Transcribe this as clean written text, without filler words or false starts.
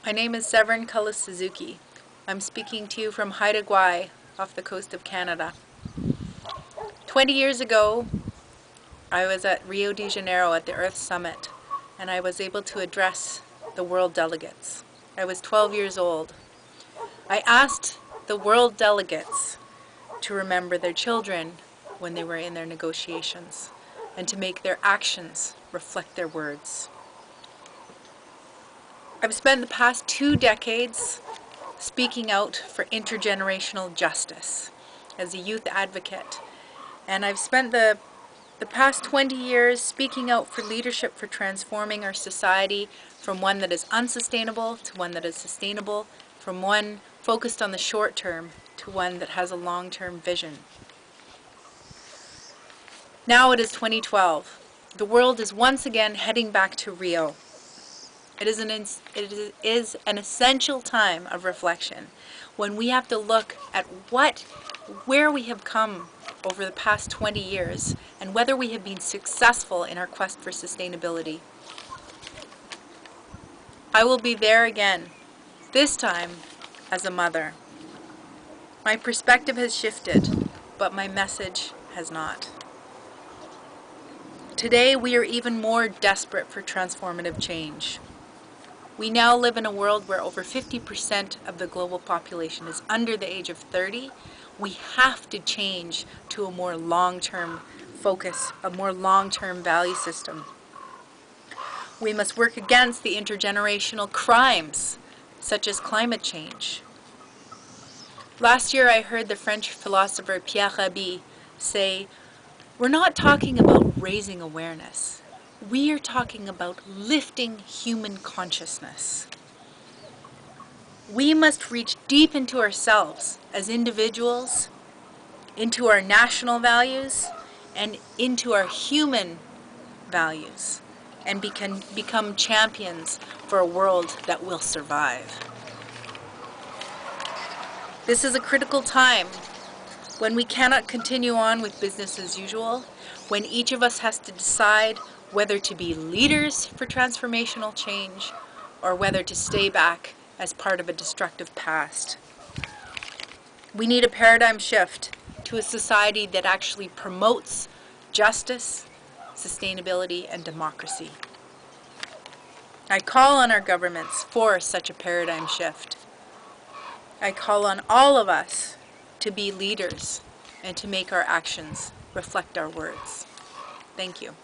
My name is Severn Cullis-Suzuki. I'm speaking to you from Haida Gwaii off the coast of Canada. 20 years ago, I was at Rio de Janeiro at the Earth Summit, and I was able to address the world delegates. I was 12 years old. I asked the world delegates to remember their children when they were in their negotiations and to make their actions reflect their words. I've spent the past 2 decades speaking out for intergenerational justice as a youth advocate, and I've spent the past 20 years speaking out for leadership for transforming our society from one that is unsustainable to one that is sustainable, from one focused on the short term to one that has a long-term vision. Now it is 2012. The world is once again heading back to Rio. It is an essential time of reflection when we have to look at where we have come over the past 20 years and whether we have been successful in our quest for sustainability. I will be there again, this time as a mother. My perspective has shifted, but my message has not. Today we are even more desperate for transformative change. We now live in a world where over 50% of the global population is under the age of 30. We have to change to a more long-term focus, a more long-term value system. We must work against the intergenerational crimes, such as climate change. Last year I heard the French philosopher Pierre Rabhi say, "We're not talking about raising awareness. We are talking about lifting human consciousness." We must reach deep into ourselves as individuals, into our national values, and into our human values, and become champions for a world that will survive. This is a critical time when we cannot continue on with business as usual, when each of us has to decide whether to be leaders for transformational change or whether to stay back as part of a destructive past. We need a paradigm shift to a society that actually promotes justice, sustainability, and democracy. I call on our governments for such a paradigm shift. I call on all of us to be leaders and to make our actions reflect our words. Thank you.